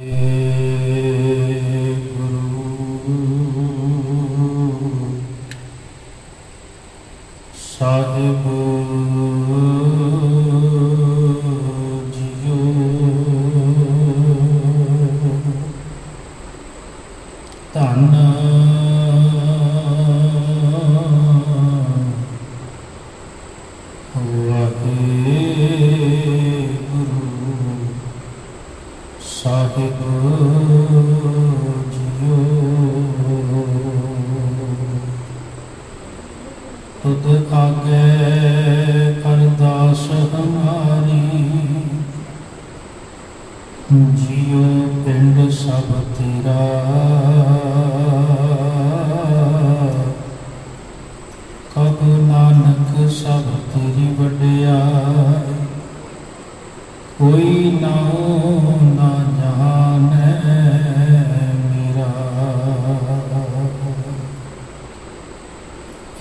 साहिब जियो धन वाहेगुरु साहिब जियो तुद आगे अरदास हमारी जियो पिंड सब तेरा कब नानक सब तेरी वड्याई कोई नाओ ना जाने मेरा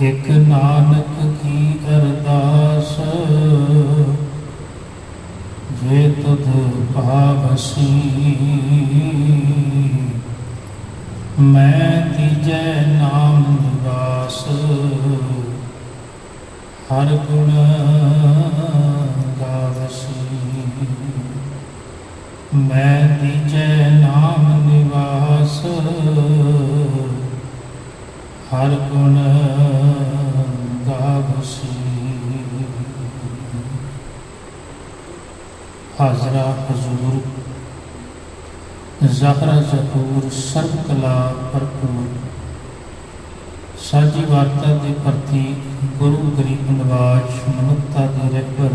एक नानक की अरदास जे तुध भावसी मैं तीजै नाम निवास हर गुण गावसी मैं तीजै नाम निवास हर गुण गावसी। हाजरा हजूर ज़हरा ज़हूर सर्व कला भरपूर साझी वार्ता के प्रति गुरु गरीब नवाज मनुखता के रहबर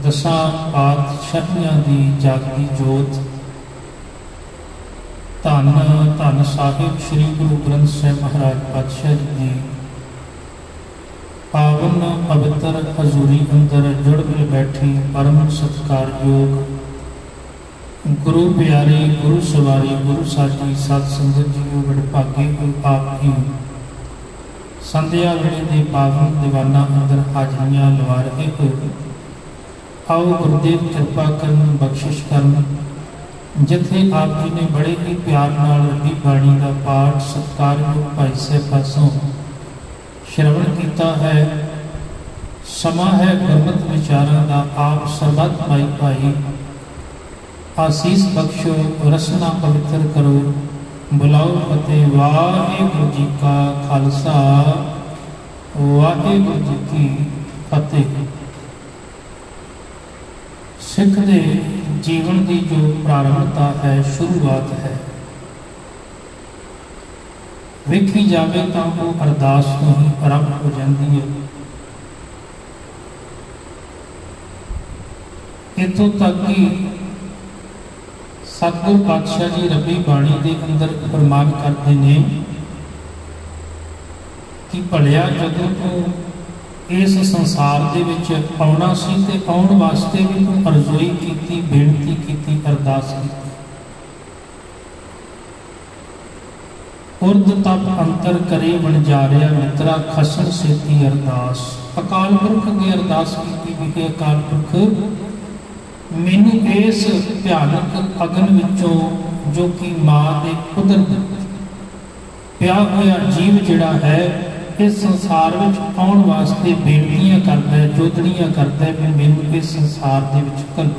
दसां पातशाहियां की जागती जोत धन धन साहिब श्री गुरु ग्रंथ साहिब महाराज पातशाह जी की पावन पवित्र हजूरी अंदर जुड़ मिल बैठी परम सत्कारयोग गुरु प्यारे गुरु सवारी गुरु साजी सत संगत जीओ वडभागे आप ही संध्या वेले दे पावन दीवाना अंदर हाजरियां लवा रहे हो। आओ गुरुदेव कृपा करन बख्शिश करन जिथे आप जी ने बड़े ही प्यार नाल रबी बाणी का पाठ सत्कारयोग भाई साहब पासों श्रवण किया है। समा है गुरमत विचारां दा आप सरबत भाई भाई आसीस बख्शो रसना पवित्र करो बुलाओ फतेह वाहेगुरु जी का खालसा वाहेगुरु जी की फतेह। सिख दे जीवन की जो प्रारंभता है शुरुआत है वेखी जाए तो वो अरदास तो ही आरंभ हो जाती है। इतों तक कि सतगुरु पातशाह जी रबी बाणी के अंदर फरमान करते हैं कि भलिया जदों तू इस संसार दे विच आउणा सी ते आउण वास्ते भी तू अरज़ोई कीती बेनती कीती अरदास कीती। उर्द तप अंतर करे वणजारिया मित्रा खसन सेती अरदास। अकाल पुरख अगे अरदास कीती भी हे अकाल पुरख मैनू इस भयानक अगन विचों जो कि मां दे उदर पिया होया जीव जिहड़ा है इस संसार विच आउण वास्ते बेनतियां करदा है जोदड़ियां करदा है भी मैनू इस संसार दे विच घल।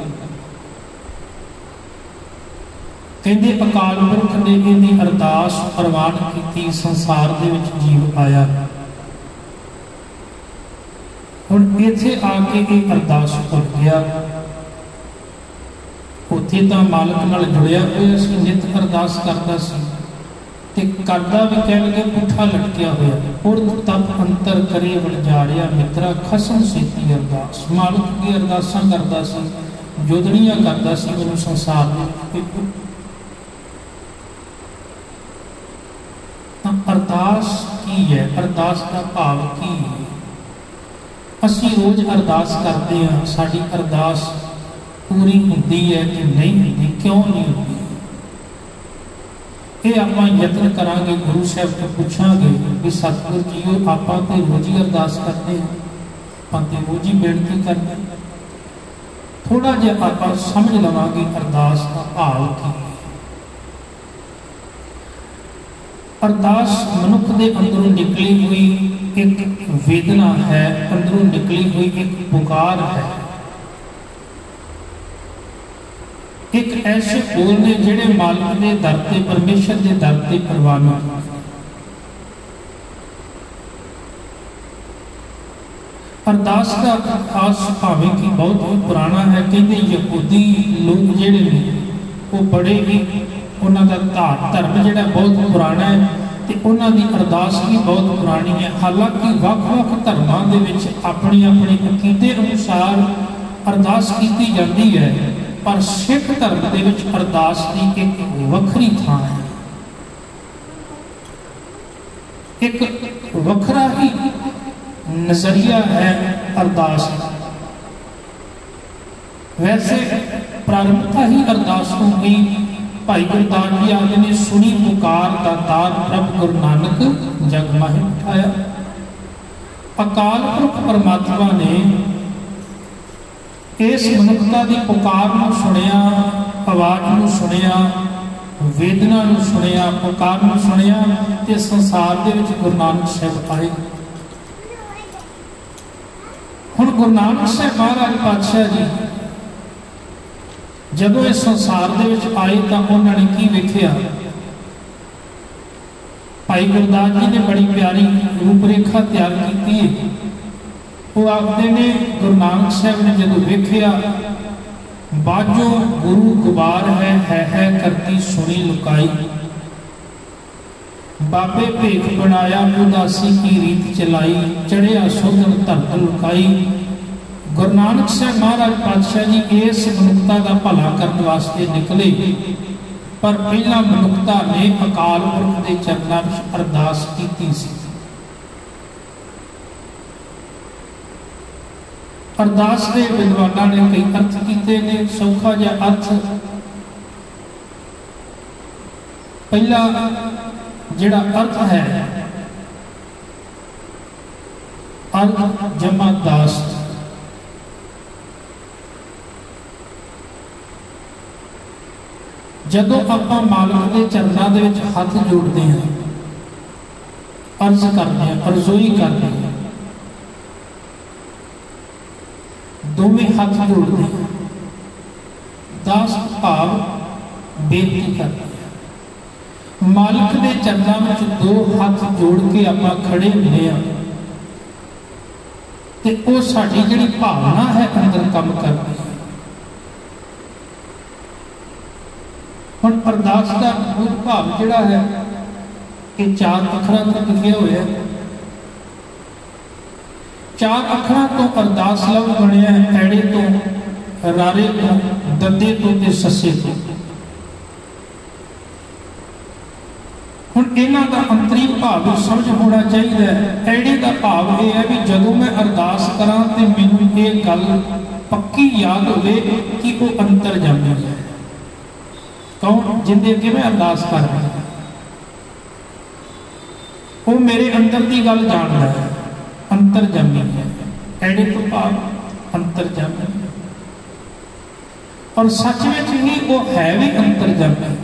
कहते अकाल पुरख ने इहदी अरदास प्रवान की संसार दे विच जीव आया। हुण इत्थे आके ये अरदास भुल गया। उत्थे तां मालक नाल जुड़िया होया सी नित अरदास करदा सी ते करदा भी कहणगे पुठा लटकिया होया। उर्द तप अंतर करे वणजारिया मित्रा खसम सेती अरदास। मालक की अरदासां करदा सी जोदड़ियां करदा सी मैनूं संसार दे अरदास की है अरदास का भाव की है। असी रोज अरदास करते हैं साड़ी अरदास पूरी होती है कि नहीं होती क्यों नहीं होती ये आप यत्न करांगे गुरु साहब तो पूछांगे कि सतगुर जीओ आप तो रोज ही अरदास करते हैं आप रोज ही बेनती करते हैं। थोड़ा जिहा आप समझ लवांगे अरदास भाव की। अरदास मनुख के अंदरों निकली हुई एक वेदना है, अंदरों निकली हुई एक पुकार है, एक ऐसे बोल ने जिहड़े मालिक के दर ते, परमेश्वर के दर ते प्रवान हो। अरदास का खास भावें कि बहुत ही पुराना है। कहते यहूदी लोग जिहड़े ने वो बड़े ही उन्हों का धर्म जिहड़ा बहुत पुराना है, तो उन्होंने अरदास भी बहुत पुरानी है। हालांकि वख-वख धर्मां दे विच अपनी अपनी अकीदे अनुसार अरदास की जाती है, पर सिख धर्म दे विच अरदास की एक वखरी थां है, एक वखरा ही नजरिया है अरदास। वैसे प्रारंभता ही अरदास को हुई। भाई गुरदास जी आदि ने सुनी पुकार दातार प्रभ गुरु नानक जग माहि उठाया। अकाल पुरख परमात्मा ने इस मनुखता की पुकार को सुनिया, आवाज को सुनिया, वेदना को सुनिया, पुकार को सुनिया, ते संसार दे विच गुरु नानक साहिब आए। हुण गुरु नानक साहिब महाराज पातशाह जी जदों इस संसार दे विच आए तो उन्होंने की वेखिया। भाई गुरदास जी ने बड़ी प्यारी रूपरेखा तैयार की है। वो आखते ने गुरु नानक साहब ने जदों वेखिया, बाजो गुरु गुबार है करती सुनी लुकाई, बाबे भेख बनाया उदासी की रीत चलाई, चढ़िया सुधन धरत लुकाई। गुरु नानक साहब महाराज पातशाह जी इस मनुखता का भला करने वास्ते निकले, पर पहला मनुखता ने अकाल पुरख के चरणों में अरदास की सी। अरदास के विद्वानों ने कई अर्थ किए ने। सौखा जिहा अर्थ पहला जिहड़ा अर्थ है, अर्थ जमा दास। जदों आपां मालिक के चरणों के विच हथ जोड़ते हैं, अर्ज करते हैं, अरजोई करते हैं, दोवें हाथ जोड़ते हैं, दास भाव बेनती करते हैं। मालिक के चरणों में दो हाथ जोड़ के आपां खड़े होंदे आ ते वो साडी जिहड़ी भावना है अंदर काम करती है। हुण अरदास का मूल भाव जिहड़ा है कि चार अखरां तो लिखिया होया है। चार अखरां तो अरदास लफ्ज़ बनिया है, ऐड़े तो, रारे तो, दद्दे तो ते सस्से तो। हुण इन्हां दा अंतरी भाव भी समझ होना चाहिए। ऐड़े का भाव यह है भी जदों मैं अरदास करां ते मैनूं ये गल पक्की याद होवे कि वो अंतरजामी है। कौन? जिंदे अगे मैं अरदास कर रहा हूं, वो मेरे अंदर की गल जानता है, अंतरजामी है। ऐड़े तो भाव अंतरजामी है, और सच में ही वो है भी अंतरजामी।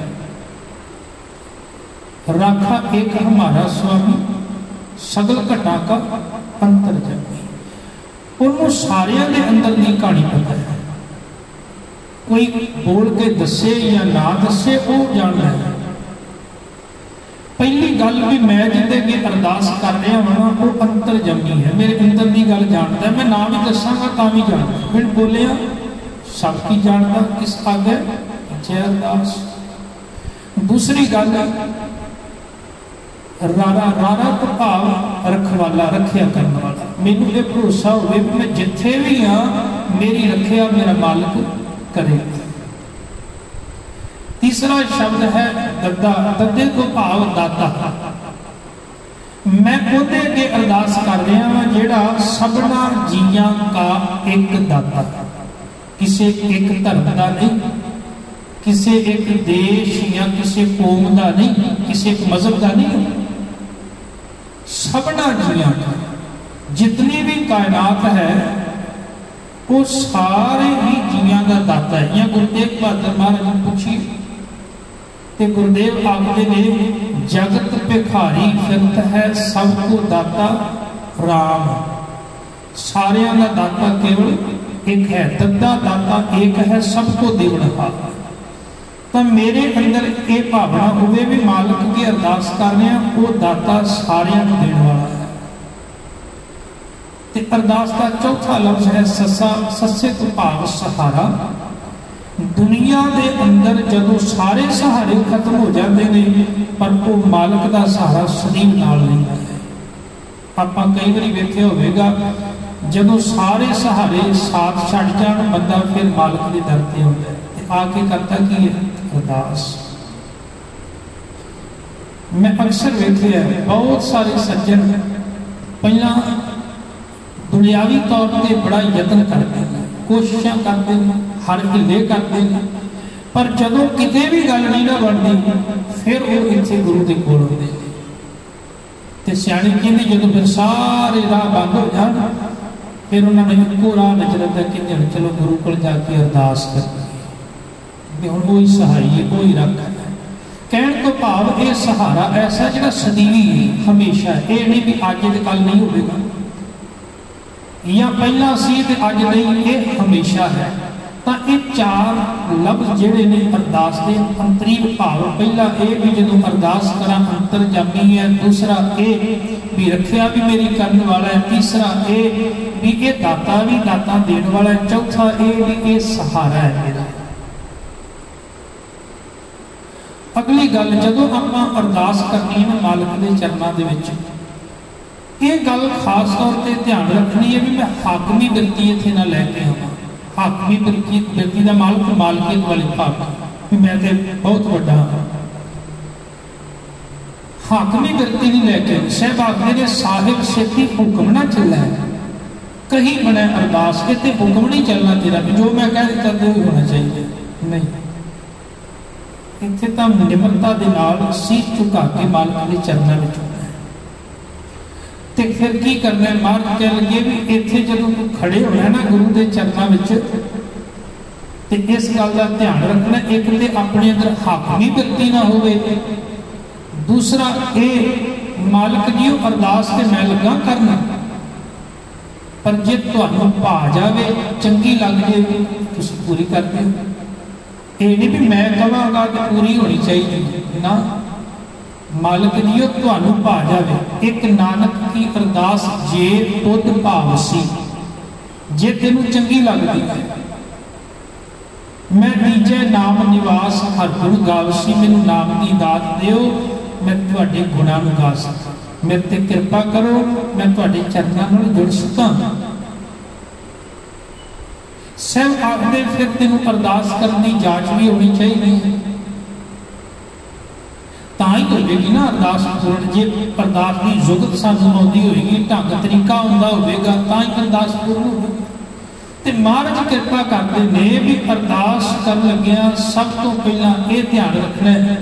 राखा एक हमारा स्वामी, सगल घटा का अंतरजामी। उन्होंने सारिया के अंदर की कहानी पता है, कोई बोल के दसे या ना दसे वो जानता है। पहली गल भी मैं जिंदे अगे अरदास कर रहा हाँ वो अंतरजामी है, मेरे अंदर की गल जानता है। मैं ना भी दसांगा तो भी जानता, फिर बोलिया सब की जानता, किस आगे पीछे अरदास। दूसरी गल रारा, रारा तो भाव रखवाला, रखिया करने वाला। मैनू ये भरोसा हो भी मैं जिथे भी हाँ मेरी रखिया मेरा मालिक करेगा। तीसरा शब्द है दद्दा, दद्दे तो भाव दाता। मैं ओदे अगे अरदास कर रहा हाँ जिहड़ा सबना जीआं का एक दाता, किसी एक धर्म का नहीं, किसी एक देश या किसी कौम का नहीं, किसी एक मजहब का नहीं, सबना जीआं का। जितनी भी कायनात है वो सारे ही जीवां का दाता है। या गुरु तेग बहादुर महाराज ने पूछी तो गुरुदेव आखते ने जगत भिखारी फिरत है सबको दाता राम। सारियां का दाता केवल एक है, दद्दा दाता एक है, सबको देवनहार। तो मेरे अंदर ये भावना होवे भी मालिक की अरदास कर रहे हैं, वो दाता सारियां को देने वाला है। ते अरदास का चौथा लफ्ज है ससा। ससे तो भाव सहारा। दुनिया के अंदर जदों सारे सहारे खत्म हो जाते हैं पर वो मालिक का सहारा सदैव नाल रहिंदा है। आपां कई बार वेख्या होवेगा जदों सारे सहारे साथ छड़ जाण बंदा फिर मालिक के दर ते आउंदा है ते आके करता की है अरदास। मैं अक्सर वेख्या बहुत सारे सज्जन पहला दुनियावी तौर पर बड़ा यत्न करते हैं, कोशिशें करते हैं, हर ढिले करते हैं, पर जदों किते भी गल नहीं ना बनती फिर वो इत्थे गुरु के कोल आउंदे ते सियाणे कहंदे जदों फिर सारे राह बंद हो जाण फिर उन्होंने इक्को राह नजरदा कि चलो गुरु कोल जाके अरदास करनी हुण कोई सहाई कोई रख। कहण तो भाव ये सहारा ऐसा जिहड़ा सदीवी हमेशा, ये नहीं भी अज ते कल नहीं होवेगा या पहला सी ते अज नहीं, ये हमेशा है। तो ये चार लफ्ज जिहड़े ने अरदास के अंतरीव भाव, पहला ये भी जदों अरदास करा अंतरजामी है, दूसरा ये भी रखिया भी मेरी करने वाला है, तीसरा ये भी ये दाता भी दाता देने वाला है, चौथा ये भी ये सहारा है मेरा। अगली गल जदों आपां अरदास करनी है मालिक के चरणों के विच, ये गल खास तौर पर ध्यान रखनी है भी मैं हाकमी बिरती इत्थे ना लैके आवां। हाकमी बिरती का मालिक मालकियत वाले भाग भी मैं तो बहुत वड्डा हाँ, हाकमी बिरती नहीं लैके साहब आखदे ने साहिब सेठी हुक्म ना चलना है, कहीं बना अरदास इत्थे हुक्म नहीं चलना तेरा भी जो मैं कह दिता तो होना चाहिए नहीं। इत्थे तां निमरता दे नाल सीस झुका के मालिक के चरणों में झुकना है। तो फिर की करना है, महाराज कह लगे भी इत्थे जदों तू खड़े होना ना गुरु के चरणों में तो इस गल का ध्यान रखना, एक तो अपने अंदर हाकमी बिरती ना होवे, दूसरा ये मालिक जी अरदास से मैं लगा करना पर जे तुहानूं भा जाए चंगी लग जाए तुसीं पूरी कर दो। ये नहीं भी मैं कहांगा कि पूरी होनी चाहिए ना, मालिक जी तुहानूं भा जाए। एक नानक की अरदास जे तुद भावसी, जे तेनूं चंगी लगती है, मैं नीचे नाम निवास हर गुण गावसी, मैनूं नाम की दात दिओ मैं तुहाडे गुणां नूं गा सकां, मेरे ते कृपा करो मैं तुहाडे चरनां नाल जुड़ सकां। सब आखदे फिर तेनूं अरदास करने की जांच भी होनी चाहिए, ताई होगी ना अरदास पूर्ण। जे अरदास की जुगत सानूं आउंदी होएगी, ढंग तरीका आउंदा होवेगा ताई अरदास पूर्ण होगी। ते महाराज कृपा करते ने भी अरदास कर लग्या सब तो पहला ये ध्यान रखना है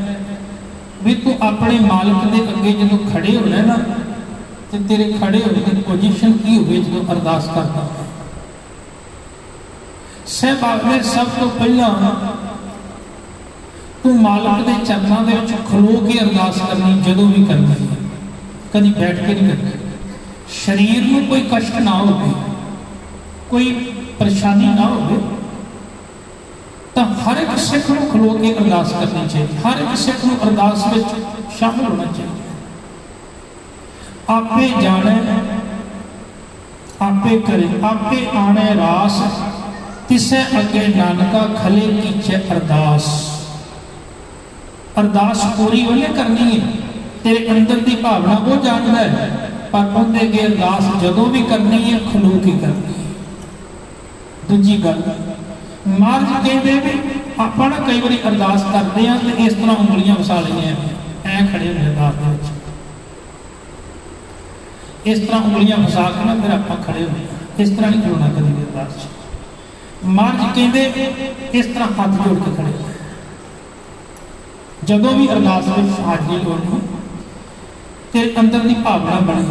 भी तू अपने मालिक के अगे जो खड़े होना ना तो तेरे खड़े होने की पोजीशन की होगी जो अरदास करता है। सहबाग ने सब तो पहला तू मालिक के चरणों के खलो के अरदास करनी, जो भी करनी है कभी बैठ के नहीं करनी। शरीर में कोई कष्ट ना हो, कोई परेशानी ना हो, तो हर एक सिख को खलो के अरदास करनी चाहिए, हर एक सिख को अरदास में शामिल होना चाहिए। आपे जाने आपे करे आपे आने रास, तिसे अगे नानका खले कीचे अरदास। अरदास पूरी उन्हें करनी है, तेरे अंदर की भावना वो जानता है, पर उनके अगे अरदास जदों भी करनी है खलो की करनी है। दूजी गल महाराज कहते भी आप ना कई बार अरदास करते हैं तो इस तरह उंगलियां वसा लेंगे, ऐ खड़े होने अरदास इस तरह उंगलियां वसा के ना फिर आप खड़े होने, इस तरह नहीं खलोना कभी भी अरदास। महाराज कहते इस तरह हाथ जोड़ के खड़े हो, जदों भी अरदास में हाजिरी होनी तेरे अंदर की भावना बनी,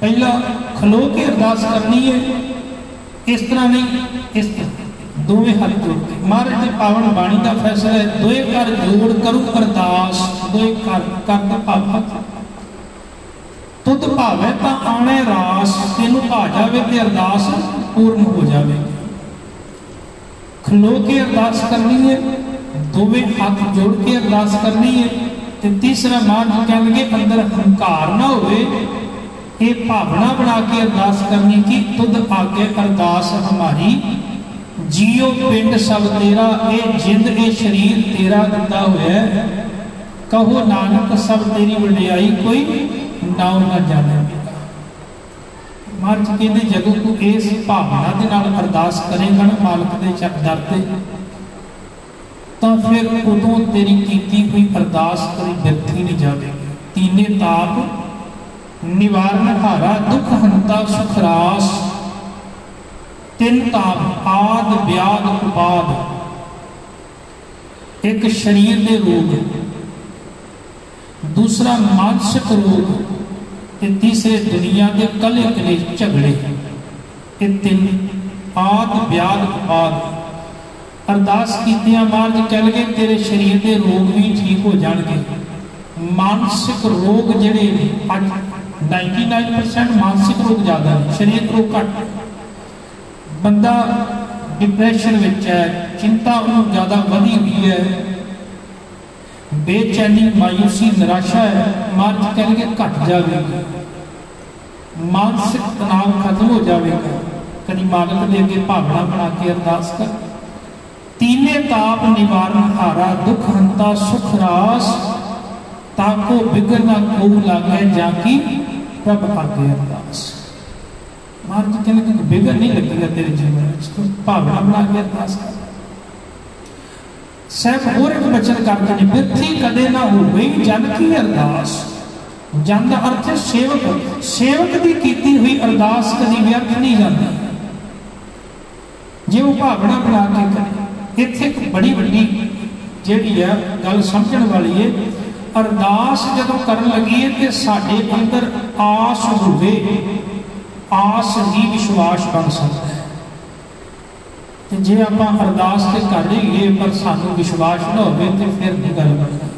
पहला खलो के अरदास करनी है, इस तरह नहीं, इस तरह दोवें हाथ जोड़ के महाराज के पावन बाणी का फैसला है, दोए कर जोड़ करूं अरदास, दोए कर भाव तुद भावे तो आने रास, तेनू भा जावे ते अरदास पूर्ण हो जावे। खलो के अरदास करनी है, दोवें हाथ जोड़ के अरदास करनी है। ते तीसरा मार्ग कह लगे अंदर हंकार ना होवे, ये भावना बना के अरदास करनी कि तुद आगे अरदास हमारी, जियो पिंड सब तेरा, ये जिंद ये शरीर तेरा दिता हुआ, कहो नानक सब तेरी वडियाई, कोई नाव ना जाने। महाराज कहते जदों तू इस भावना के नाल अरदास करेगा ना मालक दे दर ते, तो फिर उदों तेरी कीती हुई अरदास कभी व्यर्थी नहीं जाएगी। तीने ताप निवारण हारा, दुख हंता सुख रास, तीन ताप आद व्याध उपाद, एक शरीर के रोग, दूसरा मानसिक रोग, तीसरे दुनिया के कले कले झगड़े, ये तीन आद व्याध उपाद। अरदास कीतियां महाराज कह लगे तेरे शरीर के रोग भी ठीक हो जाएंगे। मानसिक रोग जिहड़े अज 99% मानसिक रोग ज्यादा है, शरीर रोग घट। बंदा डिप्रैशन विच है, चिंता उन्होंने ज्यादा वधी हुई है, बेचैनी मायूसी निराशा है, महाराज कह लगे घट जाएगी। मानसिक तनाव खत्म हो जाएगा। कभी मालक दे अगे भावना बना के अरदास कर। तीने ताप निवारण हारा, दुख हंता सुख रास, ताको बिगड़ ना को लागे जाकी प्रभ आगे अरदास। महाराज कहने कि बिगड़ नहीं लगेगा तेरे जीवन में, तो भावना बना के अरदास कर। साहब होर एक वचन करते हैं, बिरथी कदे ना हो गई जन की अरदास। जन का अर्थ है सेवक, सेवक की कीती हुई अरदास कभी व्यर्थ नहीं जाती जे वो भावना बना के करे। इत्थे एक बड़ी वड्डी जिहड़ी है गल समझण वाली है, अरदास जदों करन लगी है तो साडे अंदर आस होवे, आस ही विश्वास बन सकता है। तो जे आपां अरदास ते कर लईए पर सानू विश्वास ना होवे तो फिर नहीं गल बनदी।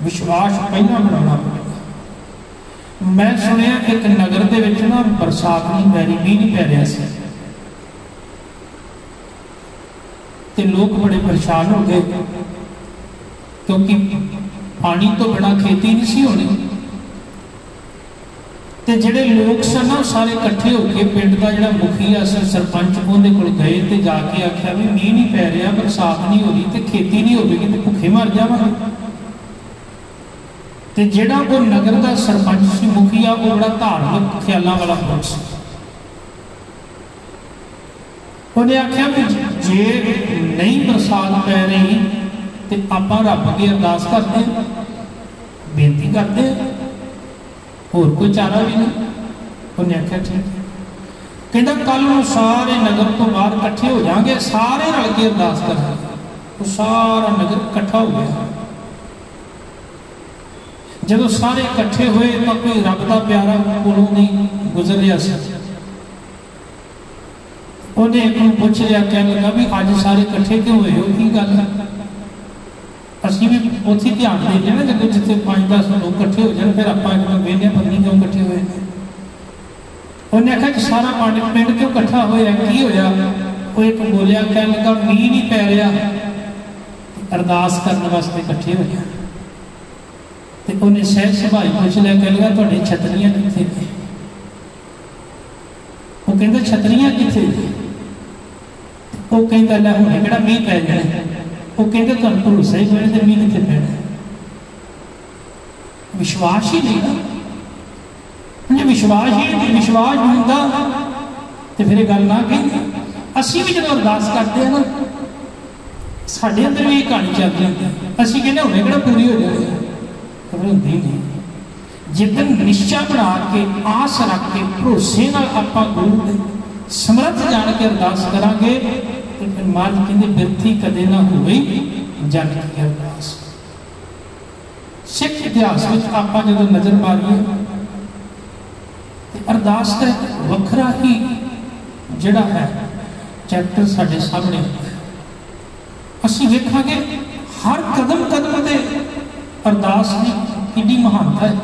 विश्वास पहला बनाना पड़ेगा। मैं सुनिया एक नगर दे विच ना बरसात नहीं पै रही, मींह नहीं पै रहा सी, ते लोग बड़े परेशान हो गए क्योंकि पानी तो बिना खेती नहीं सी होनी। ते जिहड़े लोग सन ना सारे इकट्ठे होकर पिंड का जिहड़ा मुखिया सरपंच उहदे कोल गए ते जाके आख्या भी मींह नहीं पै रहा, बरसात नहीं हो रही, तो खेती नहीं होगी तो भुखे मर जावांगे। ते जिहड़ा वो नगर का सरपंच सी मुखिया, वो बड़ा धार्मिक ख्यालों वाला पुरुष सी। उन्हें आख्या भी जे नहीं बरसात पै रही तो आप रब अगे अरदास करते हैं, बेनती करते हैं, होर कोई चारा भी नहीं। उन्हें आख्या ठीक है। कहता कल नूं सारे नगर तो बाहर इकट्ठे हो जाएंगे, सारे रल के अरदास करेंगे। तो सारा नगर इकट्ठा हो गया। जब सारे इकट्ठे हुए तो कोई रब का प्यारा कोलों नहीं गुजर रहा सी। उन्हें एक पूछ लिया, कह लगा भी अज सारे इकट्ठे क्यों हुए हो, की गल है? असीं भी उत्थे ध्यान देंगे ना, जब जिथे 5-10 लोग इकट्ठे हो जाए फिर आप वेखने पता नहीं क्यों इकट्ठे हुए। उन्हें आख्या कि सारा पिंड क्यों इकट्ठा होया, की होया? वो एक बोलिया, कह लगा मींह नहीं पै रहा, अरदास करने वास्ते इकट्ठे होया। तो उन्हें सहज सभाई पूछ लिया, कह लगा तुहाडी छतरियां कित्थे ने? वो कहंदा छतरियां कित्थे? वो कहंदा लै हुणे किहड़ा मींह पै जाना। वो कहते तुहानूं भरोसा ही कोई नहीं मींह कित्थे पैना। विश्वास ही नहीं ना, जो विश्वास ही विश्वास होंदा तो फिर गल ना कही। असीं भी जदों अरदास करते हैं ना, साडे अंदर भी कहानी चलती है। असीं कहने हुणे किहड़ा पूरी हो जाए, पर होंदी नहीं। जिदन निश्चा बना के आस रख के भरोसे नाल आपां गुरु दे समर्थ जान के अरदास करांगे तो फिर महाराज कहते बिरथी कदे ना होई जन की अरदास। सिख इतिहास में आपां जदों नजर मारीए तो अरदास का वखरा ही जिहड़ा है चैप्टर साडे सामने असीं वेखांगे हर कदम कदम ते अरदास की कितनी महानता है।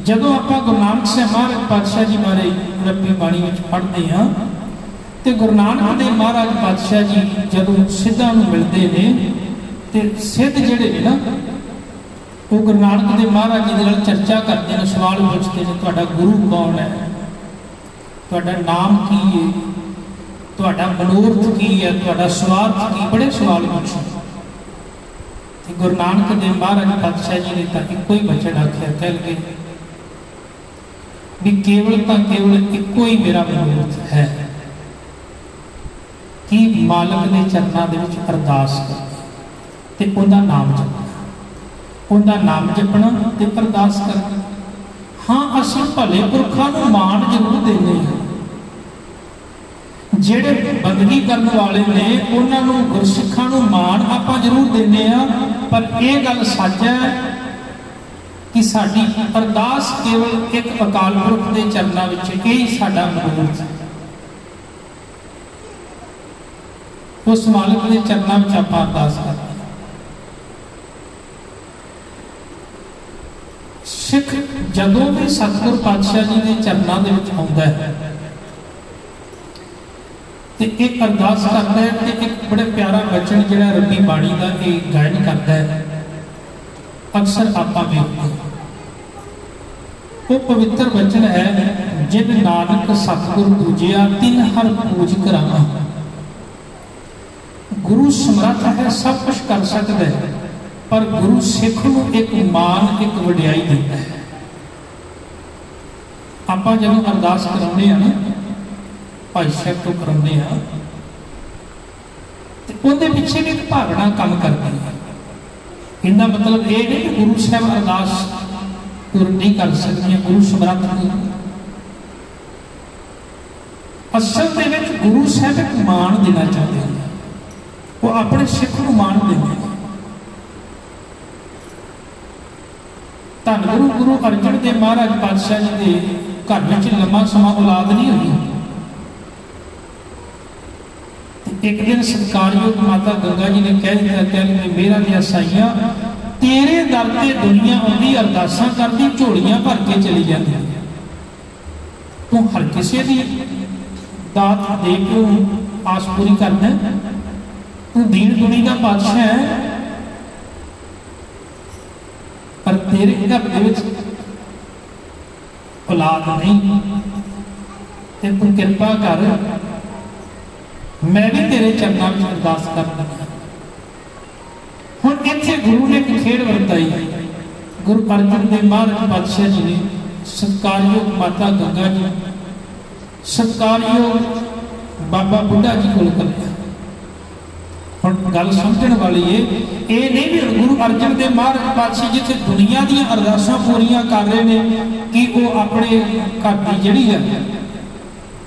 जदों आपां गुरु नानक साहब महाराज पातशाह जी बारे रब्बी बाणी विच पढ़दे हां ते गुरु नानक देव महाराज पातशाह जी जदों सिद्धां नूं मिलदे ने ते सिद्ध जिहड़े ने ना वो गुरु नानक देव महाराज जी दे नाल चर्चा करते हैं, सवाल पूछते हैं तुहाडा गुरु कौन है, तुहाडा नाम की है, तुहाडा मनोरथ की है, तुहाडा स्वार्थ की, बड़े सवाल पूछे। गुरु नानक देव महाराज पातशाह जी ने तो एको ही वचन आख्या, कह लगे भी केवल तो केवल एको ही मेरा मनोरथ है कि मालक के चरणों के विच अरदास करना ते उनका नाम जपना, उनका नाम जपना ते अरदास करना। हाँ असीं भले पुरखां नूं मान जरूर देने हैं, जेड़े बंदगी करने वाले ने उन्होंने गुरसिखां नूं मान आपां जरूर देने आ, पर यह गल सच है कि साडी अरदास केवल एक अकाल पुरख के चरणों विच यही साडा मनोरथ है। उस मालिक के चरणों में आपां अरदास करते हैं। सिख जदों भी सतगुरु पातशाह जी के चरणों के विच आउंदा है ते एक अरदास करता है ते एक बड़े प्यारा वचन जिहड़ा रब्बी बाणी का एक गायन करता है, अक्सर आपां वेखदे वो पवित्र वचन है, जिन नानक सतगुर पूजिया तिन हर पूज करावा। गुरु समर्थ है, सब कुछ कर सकता है, पर गुरु सिख नूं एक मान एक वडियाई दिंदा है। आपां जदों अरदास कराउने आ ना भाई साहब तो कराउने आ ते उहदे पिछे भी एक भावना काम करदी है। इहदा मतलब ये नहीं कि गुरु साहब अरदास पूरी नहीं कर सकते, गुरु समर्थ नहीं। असल दे विच गुरु साहब एक मान देना चाहते हैं, वो अपने सिख नूं मान देंगे। धन गुरु गुरु अर्जन देव महाराज पातशाह जी के घर में लंबा समा औलाद नहीं हुई। एक दिन सत्कारयोग माता गंगा जी ने कह दिया, कह मेरा लिया साइया तेरे दर ते दुनिया आउंदी अरदासां करदी झोलियां भर के चली जाती, तू हर किसी की दात दे के आस पूरी करना, तू दीन दुनी का बादशाह है, पर तेरे घर दे विच औलाद नहीं, ते तू कृपा कर मैं भी तेरे चरणों में अरदास करना। हुण इत्थे गुरु ने एक खेड वरताई, गुरु अर्जन देव महाराज पातशाह जी ने सत्कारयोग माता गंगा जी, सत्कारयोग बाबा बुढ़ा जी को कलिया। हुण गल समझण वाली है, ये नहीं भी गुरु अर्जन देव महाराज पातशाह जिथे दुनिया दी अरदासां पूरियां कर रहे हैं कि वो अपने घर की जिहड़ी है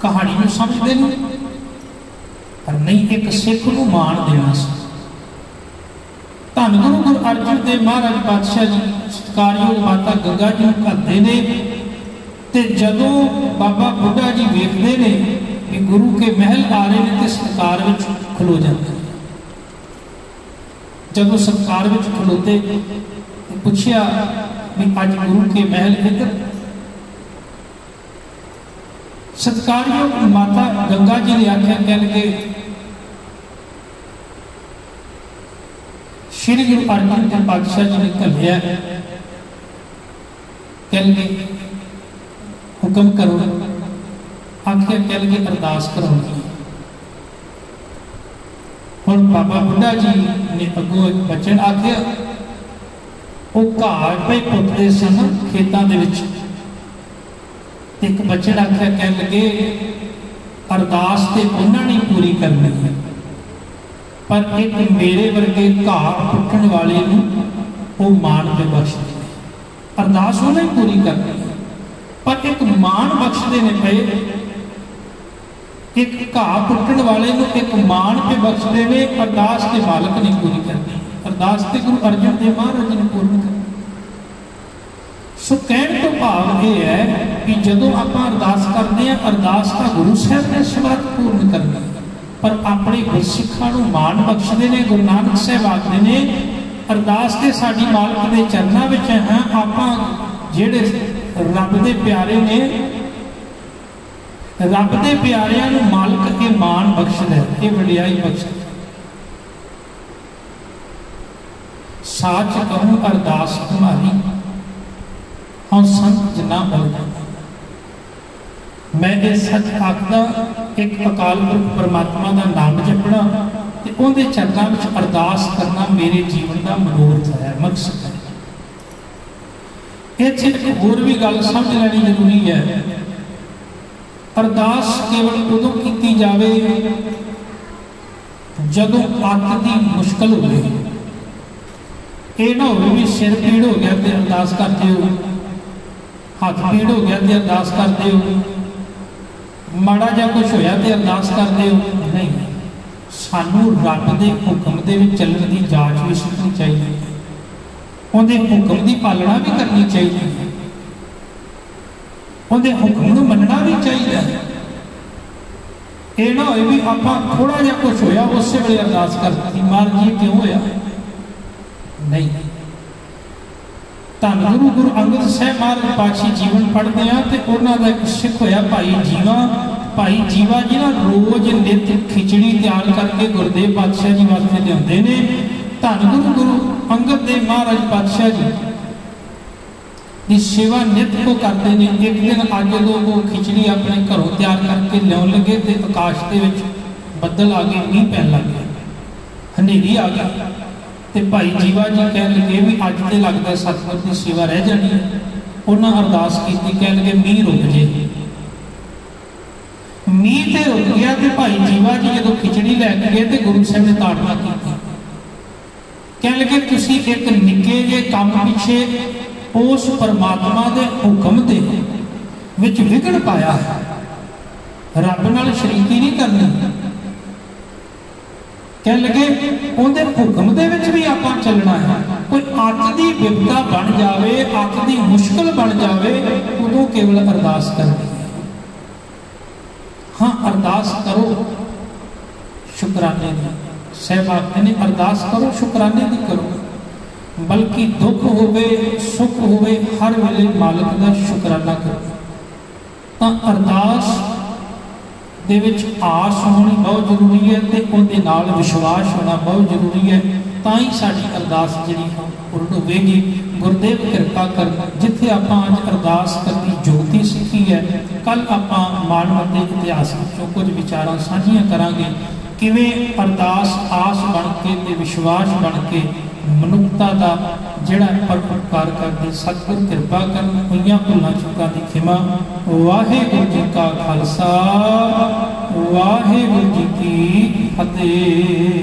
कहानी नूं समझदे ने, पर नहीं एक सिख नूं मान देना सी। धन गुरु गुरु अर्जन देव महाराज पातशाह जी सत्कारयोग माता गंगा जी घरदे ने ते जदों बाबा बुढ़ा जी वेखदे ने कि गुरु के महल आ रहे हैं तो सत्कार विच खलो जाते। जदों सत्कार विच खलोते पूछया भी अज गुरु के महल इधर, सत्कारयोग माता गंगा जी ने आख्या, कह लगे श्री गुरु अर्जन देव पातशाह जी ने घलिया, कह लगे हुक्म करो। आखिया कह लगे अरदास कराउणी। हुण बाबा बुढ़ा जी ने अगों एक बचन आख्या, वो घाह पे पुੱਟਦੇ सन खेतों के विच, एक बचन आख्या, कह लगे अरदास तो उन्होंने पूरी करनी है, पर एक मेरे वर्गे घाह पुੱਟਣ वाले वो मान पे बख्शते हैं। अरदास उन्हें पूरी करनी है, पर एक मान बख्शते ने पे, एक घाह पुੱਟਣ वाले एक मान पे बख्शते ने, अरदास के मालक ने पूरी करनी। अरदास तो गुरु अर्जन देव महाराज ने पूर्ण करनी। सो कहने तो भाव यह है कि जदों आप अरदास करते हैं, अरदास का गुरु साहब ने समर्थ पूर्ण करनी, पर अपने गुरसिखां नूं मान बख्शते ने। गुरु नानक साहब आखते ने अरदास ते साडी मालक दे चरनां विच है। आपां जिहड़े रब दे प्यारे ने, रब दे प्यारिआं नूं मालक ये मान बख्शदा है, ये वडियाई बख्शदा। साच कहूं अरदास तुम्हारी, हाँ संत जना बोलदा। मैं ये सच आखदा, एक अकाल पुरख परमात्मा का नाम जपना ते उहदे चरनां विच अरदास करना मेरे जीवन का मनोरथ है, मकसद है। इत्थे एक होर भी गल समझ लेनी जरूरी है। अरदास केवल उदों की जाए जदों अत की मुश्किल हो। ये ना हो भी सिर पीड़ हो गया तो अरदास करते हो, हाथ पीड़ हो गया तो अरदास करते हो, माड़ा जा कुछ होया तो अरदास करते हो। नहीं, सानू रब के हुक्म के चलने की जांच भी सीखनी चाहिए, उहदे हुक्म की पालना भी करनी चाहिए, उहदे हुक्म नूं मनना भी चाहिए। ये ना हो भी आप थोड़ा जा कुछ होया उस वे अरदास कर दी, महाराज जी क्यों होया। नहीं, धन गुरु गुरु अंगद साहब महाराज पातशाही जीवन पढ़ते हैं तो उन्होंने एक सिख होया भाई जीवा। भाई जीवा जी ना रोज नित खिचड़ी तैयार करके गुरुदेव पातशाह जी वास्ते लियाते ने। धन गुरु गुरु अंगद देव महाराज पातशाह जी की सेवा नित को करते हैं। एक दिन अज जो वो खिचड़ी अपने घरों तैयार करके लियान लगे तो आकाश के बदल आ गए, मीह पैन लग गया, हनेरी आ गई। तो भाई जीवा जी कह लगे भी अज तो लगता सतगुर की सेवा रह जानी है। उन्हें अरदास की, कह लगे मीह रुक जे। मीह तो रुक गया तो भाई जीवा जी जो खिचड़ी लैके गए तो गुरु साहब ने ताड़ना की, कह लगे तुसी एक निके जे काम पिछे उस परमात्मा के हुक्म के विच विघन पाया है, रब नाल शरीकी नहीं करनी। कह लगे उहदे हुक्म दे विच भी आपां चलना है। कोई अत की विपदा बन जाए, अत की मुश्किल बन जाए, उदों केवल अरदास करनी है। हाँ, अरदास करो शुकराने की। साहब आखते ने अरदास करो शुकराने की करो, बल्कि दुख होवे सुख होवे हर वेले मालिक का शुकराना करो। तो अरदास दे विच आस होनी बहुत जरूरी है, तो उहदे नाल विश्वास होना बहुत जरूरी है। ताई साडी अरदास जिहड़ी पूर्ण होवेगी। गुरुदेव कृपा कर, जिथे आपां अज अरदास करनी जोगती सीखी है, कल आपां मानव के इतिहास विचों कुछ विचारां साझियां करांगे। किवें अरदास आस बन के ते विश्वास बन के मनुखता का जिहड़ा परोपकार करके सतगुर कृपा करन। होईयां भुलां चुकां दी खिमा। वाहिगुरू जी का खालसा, वाहिगुरू जी की फतेह।